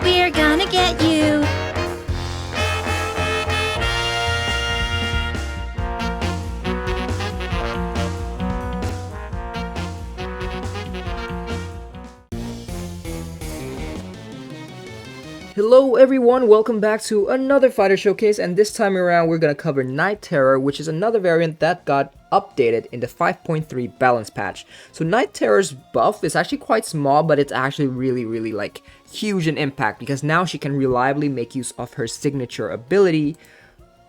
We're gonna get you. Hello everyone, welcome back to another fighter showcase, and this time around we're gonna cover Night Terror, which is another variant that got updated in the 5.3 balance patch. So Night Terror's buff is actually quite small, but it's actually really like huge in impact, because now she can reliably make use of her signature ability,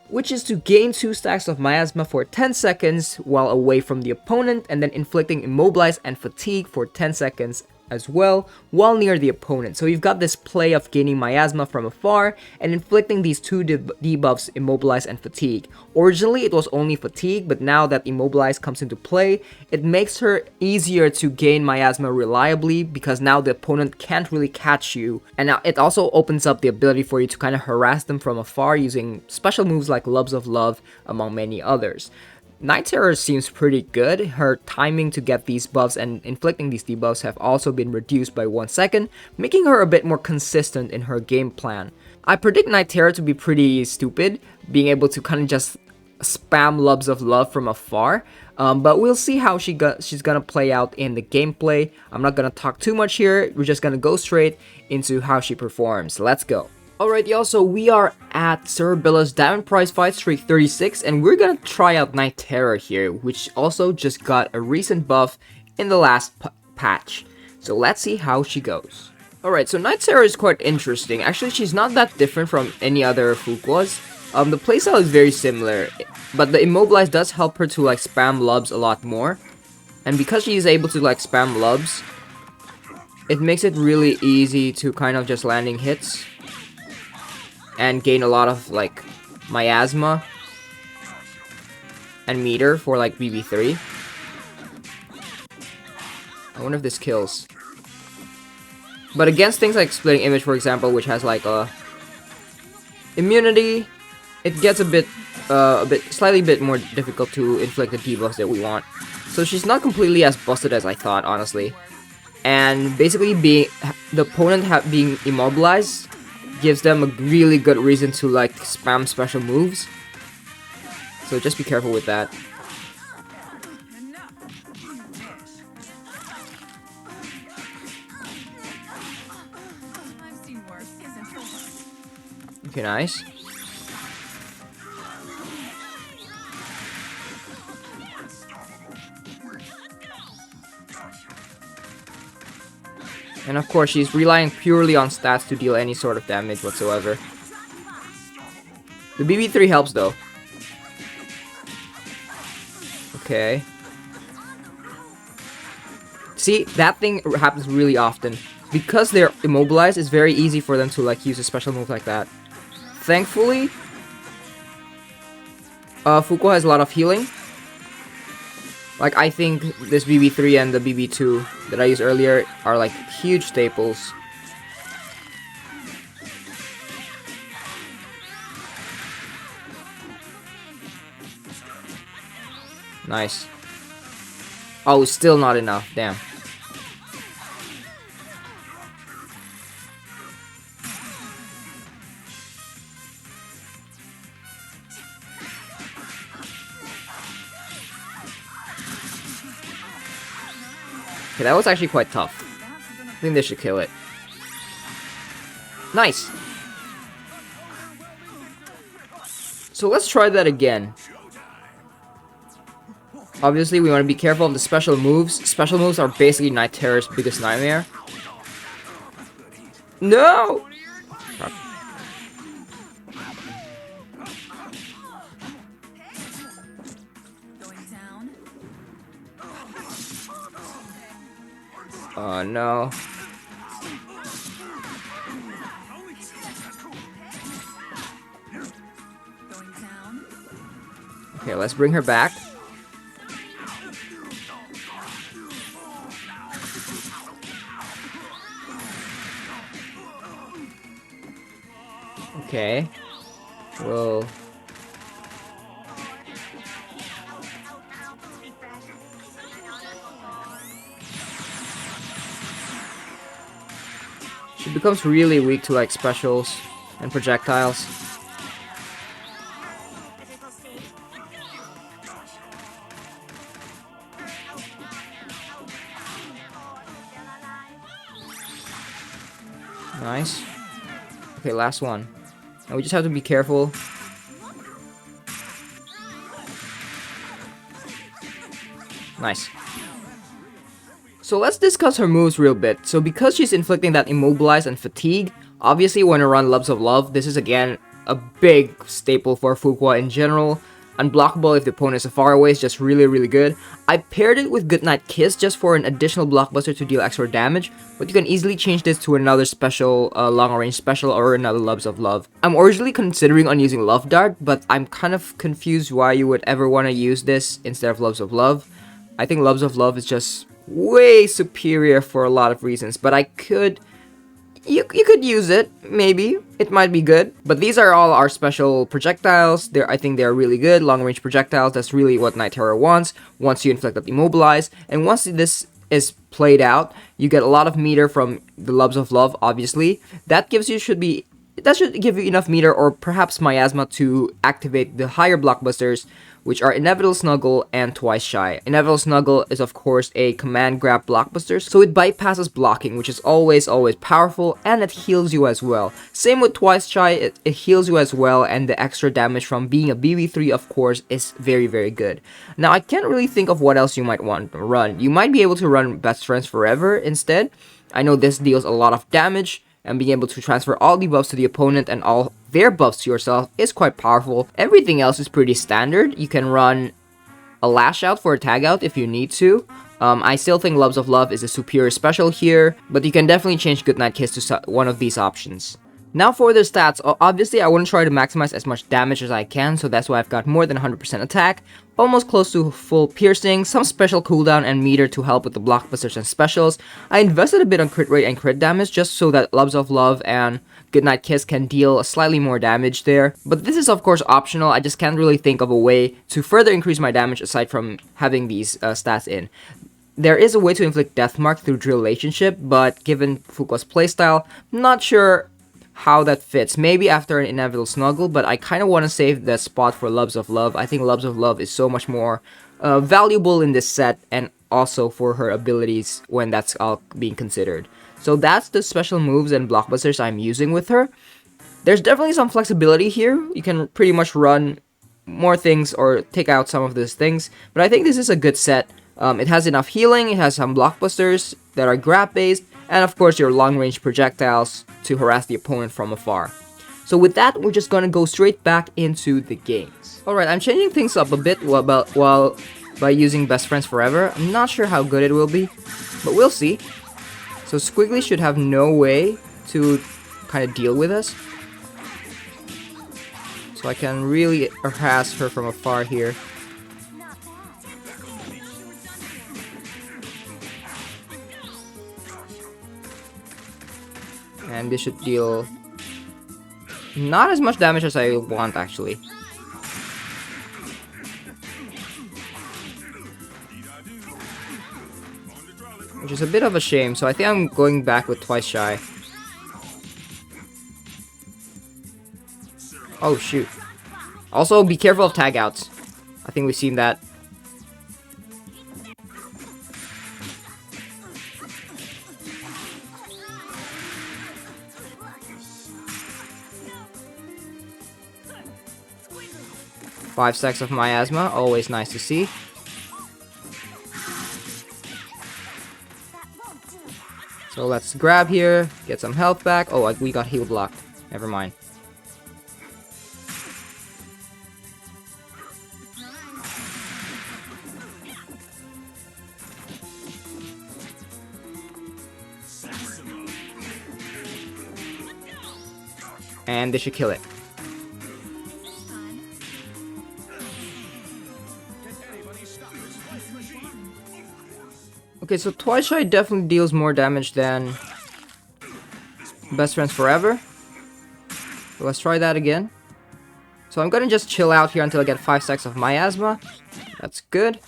which is to gain 2 stacks of Miasma for 10 seconds while away from the opponent, and then inflicting Immobilize and Fatigue for 10 seconds as well while near the opponent. So you've got this play of gaining Miasma from afar and inflicting these 2 debuffs, Immobilize and Fatigue. Originally it was only Fatigue, but now that Immobilize comes into play, it makes her easier to gain Miasma reliably, because now the opponent can't really catch you, and now it also opens up the ability for you to kind of harass them from afar using special moves like LOBS of Love, among many others. Night Terror seems pretty good. Her timing to get these buffs and inflicting these debuffs have also been reduced by 1 second, making her a bit more consistent in her game plan. I predict Night Terror to be pretty stupid, being able to kind of just spam LOBS of Love from afar, but we'll see how she's gonna play out in the gameplay. I'm not gonna talk too much here, we're just gonna go straight into how she performs. Let's go. Alright y'all, so we are at Cerebella's Diamond Prize Fight Streak 36, and we're gonna try out Night Terror here, which also just got a recent buff in the last patch. So let's see how she goes. Alright, so Night Terror is quite interesting. Actually, she's not that different from any other Fukuas. The playstyle is very similar, but the Immobilize does help her to like spam LOBs a lot more. And because she is able to like spam LOBs, it makes it really easy to kind of just landing hits and gain a lot of like Miasma and meter for like BB3. I wonder if this kills. But against things like Splitting Image, for example, which has like immunity, it gets slightly bit more difficult to inflict the debuffs that we want. So she's not completely as busted as I thought, honestly. And basically the opponent being immobilized gives them a really good reason to like spam special moves. So just be careful with that. Okay, nice. And of course, she's relying purely on stats to deal any sort of damage whatsoever. The BB3 helps though. Okay. See, that thing happens really often. Because they're immobilized, it's very easy for them to like use a special move like that. Thankfully, Fukua has a lot of healing. Like, I think this BB3 and the BB2 that I used earlier are like huge staples. Nice. Oh, still not enough. Damn. Okay, that was actually quite tough. I think they should kill it. Nice! So let's try that again. Obviously, we want to be careful of the special moves. Special moves are basically Night Terror's biggest nightmare. No! Oh no. Okay, let's bring her back. Okay. Whoa. She becomes really weak to like specials and projectiles. Nice. Okay, last one. Now we just have to be careful. Nice. So let's discuss her moves real bit. So because she's inflicting that Immobilize and Fatigue, obviously when I run LOBS of Love, this is again a big staple for Fukua in general. Unblockable if the opponent is far away is just really good. I paired it with Goodnight Kiss just for an additional blockbuster to deal extra damage, but you can easily change this to another special, long range special or another LOBS of Love. I'm originally considering on using Love Dart, but I'm kind of confused why you would ever want to use this instead of LOBS of Love. I think LOBS of Love is just way superior for a lot of reasons, but you could use it, maybe. It might be good. But these are all our special projectiles. I think they're really good. Long-range projectiles, that's really what Night Terror wants. Once you inflict that Immobilize. And once this is played out, you get a lot of meter from the LOBS of Love, obviously. That should give you enough meter or perhaps miasma to activate the higher blockbusters, which are Inevitable Snuggle and Twice Shy. Inevitable Snuggle is of course a command grab blockbuster, so it bypasses blocking, which is always powerful, and it heals you as well. Same with Twice Shy, it heals you as well, and the extra damage from being a BB3 of course is very good. Now I can't really think of what else you might want to run. You might be able to run Best Friends Forever instead. I know this deals a lot of damage, and being able to transfer all the buffs to the opponent and all their buffs to yourself is quite powerful. Everything else is pretty standard. You can run a Lash Out for a Tag Out if you need to. I still think LOBS of Love is a superior special here, but you can definitely change Goodnight Kiss to one of these options. Now for their stats, obviously I want to try to maximize as much damage as I can, so that's why I've got more than 100% attack, almost close to full piercing, some special cooldown and meter to help with the blockbusters and specials. I invested a bit on crit rate and crit damage just so that LOBS of Love and Goodnight Kiss can deal slightly more damage there. But this is of course optional, I just can't really think of a way to further increase my damage aside from having these stats in. There is a way to inflict Deathmark through Drill Relationship, but given Fukua's playstyle, not sure how that fits. Maybe after an Inevitable Snuggle, but I kind of want to save that spot for LOBS of Love. I think LOBS of Love is so much more valuable in this set, and also for her abilities when that's all being considered. So that's the special moves and blockbusters I'm using with her. There's definitely some flexibility here. You can pretty much run more things or take out some of these things, but I think this is a good set. It has enough healing, it has some blockbusters that are grab based, and of course your long range projectiles to harass the opponent from afar. So with that, we're just gonna go straight back into the games. Alright, I'm changing things up a bit by using Best Friends Forever. I'm not sure how good it will be, but we'll see. So Squiggly should have no way to kind of deal with us. So I can really harass her from afar here. And this should deal not as much damage as I want, actually. Which is a bit of a shame, so I think I'm going back with Twice Shy. Oh, shoot. Also, be careful of tag outs. I think we've seen that. Five stacks of miasma, always nice to see. So let's grab here, get some health back. Oh, we got heal blocked. Never mind. And this should kill it. Okay, so Twice Shy definitely deals more damage than Best Friends Forever. So let's try that again. So I'm gonna just chill out here until I get 5 stacks of miasma. That's good.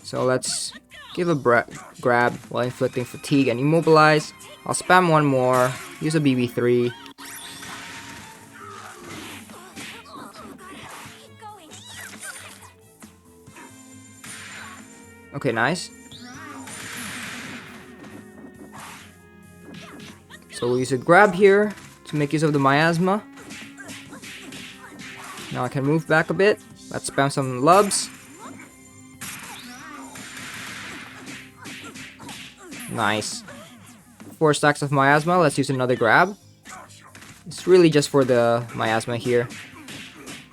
So let's give a grab while inflicting fatigue and immobilize. I'll spam one more, use a BB3. Okay, nice. So we'll use a grab here to make use of the miasma. Now I can move back a bit. Let's spam some LOBS. Nice. 4 stacks of miasma. Let's use another grab. It's really just for the miasma here.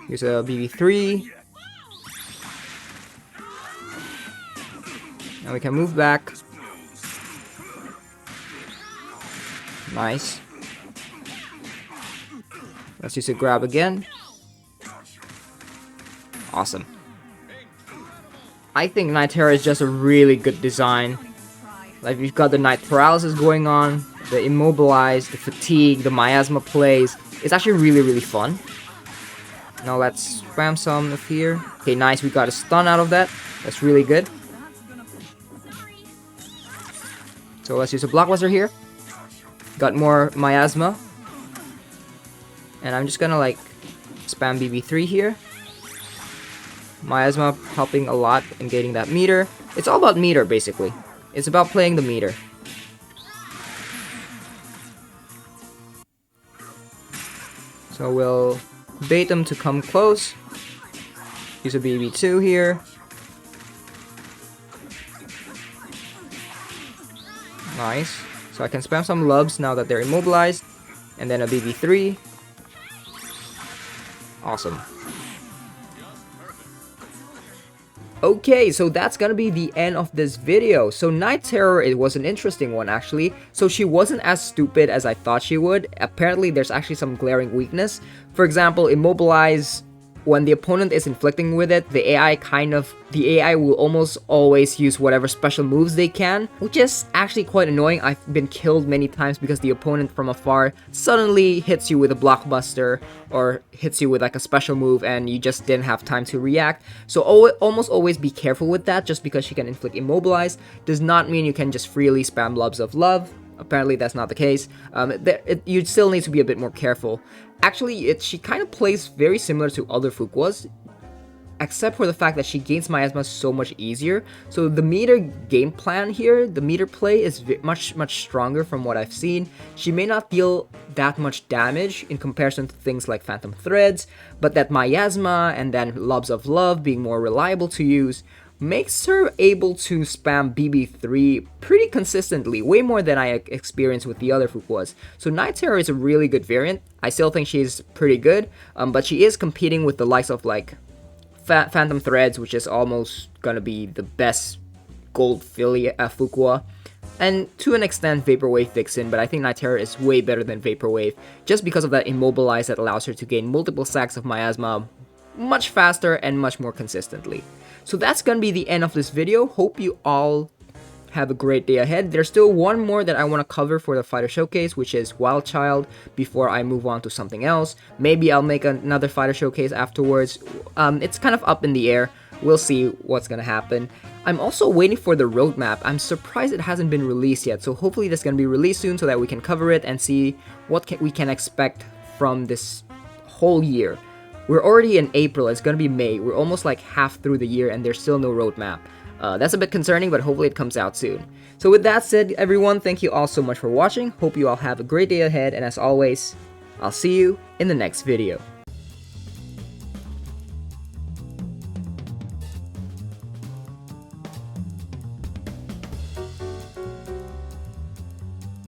Use a BB3. Now we can move back. Nice. Let's use a grab again. Awesome. I think Night Terror is just a really good design. Like, we've got the night paralysis going on, the immobilize, the fatigue, the miasma plays. It's actually really fun. Now let's spam some of here. Okay, nice, we got a stun out of that. That's really good. So let's use a blockbuster here. Got more miasma. And I'm just gonna like spam BB3 here. Miasma helping a lot in getting that meter. It's all about meter basically. It's about playing the meter. So we'll bait them to come close. Use a BB2 here. Nice. So I can spam some LOBS now that they're immobilized. And then a BB3. Awesome. Okay, so that's gonna be the end of this video. So Night Terror, it was an interesting one actually. So she wasn't as stupid as I thought she would. Apparently there's actually some glaring weakness. For example, immobilize, when the opponent is inflicting with it, the AI will almost always use whatever special moves they can, which is actually quite annoying. I've been killed many times because the opponent from afar suddenly hits you with a blockbuster or hits you with like a special move and you just didn't have time to react. So almost always be careful with that. Just because she can inflict immobilize does not mean you can just freely spam LOBS of Love. Apparently that's not the case. You still need to be a bit more careful. Actually, she kind of plays very similar to other Fukuas, except for the fact that she gains miasma so much easier. So the meter game plan here, the meter play is much stronger from what I've seen. She may not deal that much damage in comparison to things like Phantom Threads, but that miasma and then LOBS of Love being more reliable to use makes her able to spam BB3 pretty consistently, way more than I experienced with the other Fukuas. So Night Terror is a really good variant. I still think she's pretty good, but she is competing with the likes of like Phantom Threads, which is almost gonna be the best gold Fukua, and to an extent Vaporwave Vixen, but I think Night Terror is way better than Vaporwave, just because of that immobilize that allows her to gain multiple stacks of miasma much faster and much more consistently. So that's gonna be the end of this video. Hope you all have a great day ahead. There's still one more that I want to cover for the Fighter Showcase, which is Wild Child, before I move on to something else. Maybe I'll make another Fighter Showcase afterwards. It's kind of up in the air. We'll see what's gonna happen. I'm also waiting for the roadmap. I'm surprised it hasn't been released yet, so hopefully that's gonna be released soon so that we can cover it and see what we can expect from this whole year. We're already in April, it's gonna be May. We're almost like half through the year and there's still no roadmap. That's a bit concerning, but hopefully it comes out soon. So with that said, everyone, thank you all so much for watching. Hope you all have a great day ahead, and as always, I'll see you in the next video.